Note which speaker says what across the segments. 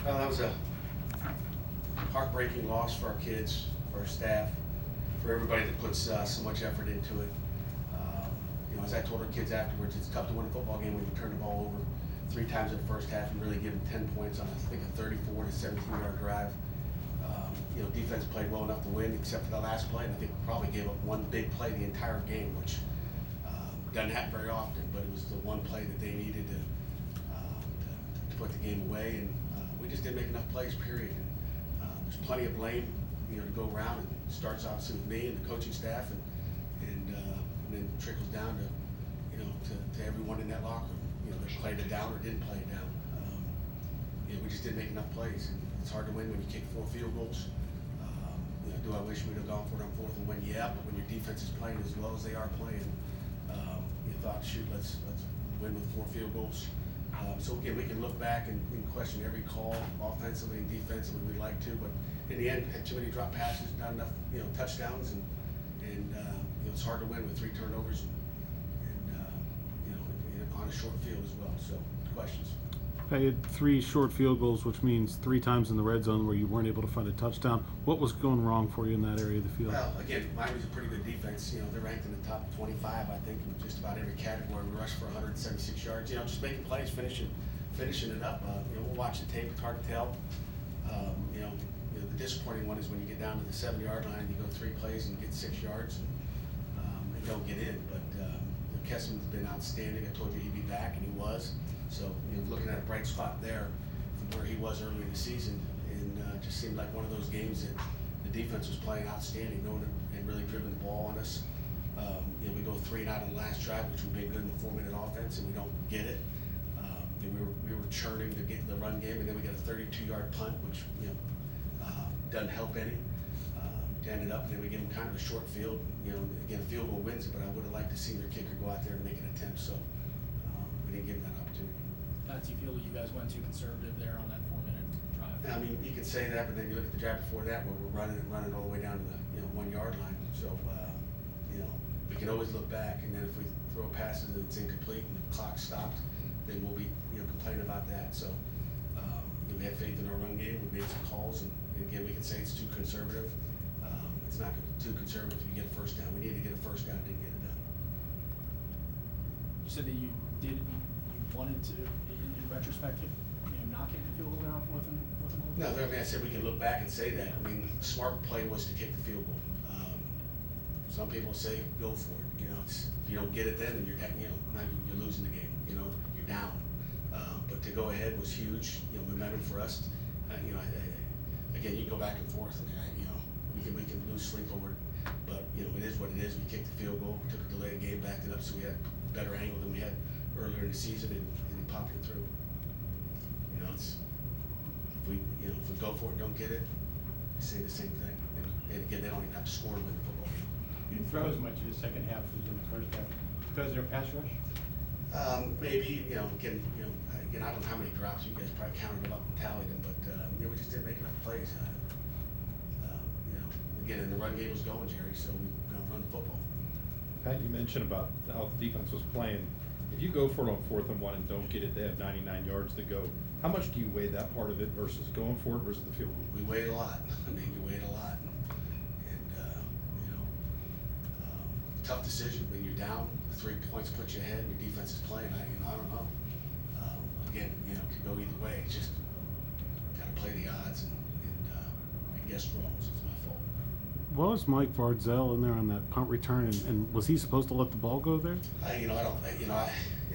Speaker 1: Well, that was a heartbreaking loss for our kids, for our staff, for everybody that puts so much effort into it. As I told our kids afterwards, it's tough to win a football game when you turn the ball over 3 times in the first half and really give them 10 points on, I think, a 34 to 17-yard drive. Defense played well enough to win, except for the last play, and I think we probably gave up one big play the entire game, which doesn't happen very often, but it was the one play that they needed to put the game away, and we just didn't make enough plays, period. And there's plenty of blame, to go around, and it starts obviously with me and the coaching staff, and then trickles down to everyone in that locker room. That played it down or didn't play it down. We just didn't make enough plays, and it's hard to win when you kick 4 field goals. Do I wish we'd have gone for it on 4th and 1? Yeah, but when your defense is playing as well as they are playing, you thought, shoot, let's win with 4 field goals. So again, we can look back and we can question every call, offensively and defensively, we'd like to, but in the end, had too many drop passes, not enough, touchdowns, and it's hard to win with 3 turnovers and on a short field as well. So questions.
Speaker 2: I had 3 short field goals, which means 3 times in the red zone where you weren't able to find a touchdown. What was going wrong for you in that area of the field?
Speaker 1: Well, again, Miami's a pretty good defense. They're ranked in the top 25, I think, in just about every category. We rushed for 176 yards. Just making plays, finishing it up. We'll watch the tape. It's hard to tell. The disappointing one is when you get down to the 7-yard line and you go 3 plays and get 6 yards and don't get in. But Kessman's been outstanding. I told you he'd be back, and he was. So, looking at a bright spot there from where he was early in the season, and just seemed like one of those games that the defense was playing outstanding, going and really driven the ball on us. We go 3 and out on the last drive, which would be good in the 4-minute offense, and we don't get it. We were churning to get the run game, and then we got a 32-yard punt, which doesn't help any. To end it up, and then we give them kind of a short field. Again, a field goal wins it, but I would have liked to see their kicker go out there and make an attempt. So we didn't give them that opportunity.
Speaker 3: Pat, do you feel that you guys went too conservative there on that 4-minute drive?
Speaker 1: I mean, you could say that, but then you look at the drive before that, where we're running all the way down to the 1-yard line. So we can always look back, and then if we throw passes and it's incomplete and the clock stopped, then we'll be complaining about that. So we had faith in our run game. We made some calls, and again, we can say it's too conservative. It's not too conservative if you get a first down. We needed to get a first down, didn't get it done.
Speaker 3: You said that you wanted to, in retrospect, not kick the field goal there on 4th and 1?
Speaker 1: No, I said we can look back and say that. I mean, the smart play was to kick the field goal. Some people say go for it. If you don't get it then you're you're losing the game. You're down. But to go ahead was huge. Momentum for us. Again, you can go back and forth, and we can lose sleep over it, but it is what it is. We kicked the field goal, took a delayed game, backed it up, so we had a better angle than we had earlier in the season, and popped it through. It's if we go for it, don't get it, we say the same thing. And again, they don't even have to score to win the football game.
Speaker 4: You didn't throw as much in the second half as in the first half because of their pass rush.
Speaker 1: Maybe again, I don't know how many drops. You guys probably counted them up and tallied them, but we just didn't make enough plays. Again, and the run game was going, Jerry, so we run the football.
Speaker 5: Pat, you mentioned about how the defense was playing. If you go for it on 4th and 1 and don't get it, they have 99 yards to go. How much do you weigh that part of it versus going for it versus the field goal?
Speaker 1: We weighed a lot. We weighed a lot. And tough decision. When you're down, 3 points put you ahead, and your defense is playing. I don't know. Again, it could go either way. It's just got to play the odds, and I guess wrong, so it's my fault.
Speaker 2: What was Mike Vardzell in there on that punt return, and was he supposed to let the ball go there?
Speaker 1: It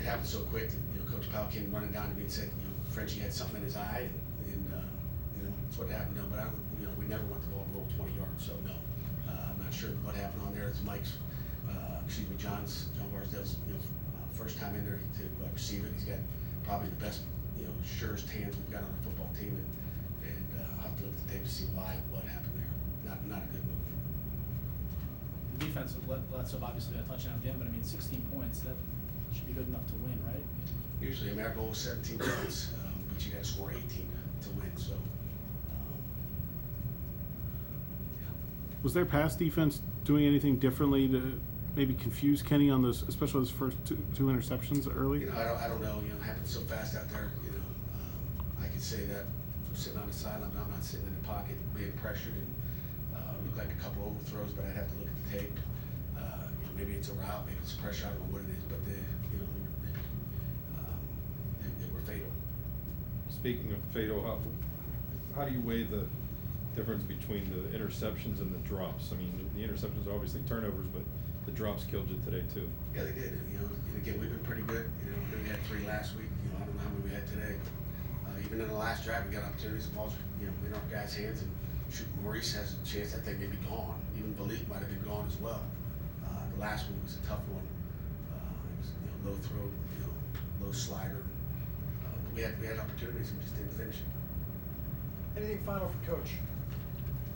Speaker 1: happened so quick that Coach Powell came running down to me and said, Frenchie had something in his eye, and that's what happened. No, but we never want the ball to roll 20 yards, so no. I'm not sure what happened on there. It's Mike's, John Vardzell's, first time in there to receive it. He's got probably the best, surest hands we've got on our football team, and I'll have to look at the tape to see what happened there. Not a good move.
Speaker 3: The defense lets up obviously a touchdown at the end, but 16 points, that should be good enough to win, right?
Speaker 1: Usually, our goal is 17 points, but you got to score 18 to win. So, yeah.
Speaker 2: Was their pass defense doing anything differently to maybe confuse Kenny on those, especially those first two interceptions early?
Speaker 1: I don't know. It happened so fast out there. I could say that for I'm sitting on the sideline, I'm not sitting in the pocket being pressured, and looked like a couple overthrows, but I'd have to look at the tape. Maybe it's a route, maybe it's pressure, I don't know what it is, but they were fatal.
Speaker 5: Speaking of fatal, how do you weigh the difference between the interceptions and the drops? I mean, the interceptions are obviously turnovers, but the drops killed you today too.
Speaker 1: Yeah, they did. And again, we've been pretty good. We had 3 last week. I don't know how many we had today. Even in the last drive, we got opportunities. The balls, in our guys' hands, and shoot, Maurice has a chance. That thing may be gone. Even Malik might have been gone as well. The last one was a tough one. It was low throw, low slider. We had opportunities and just didn't finish it.
Speaker 6: Anything final for Coach?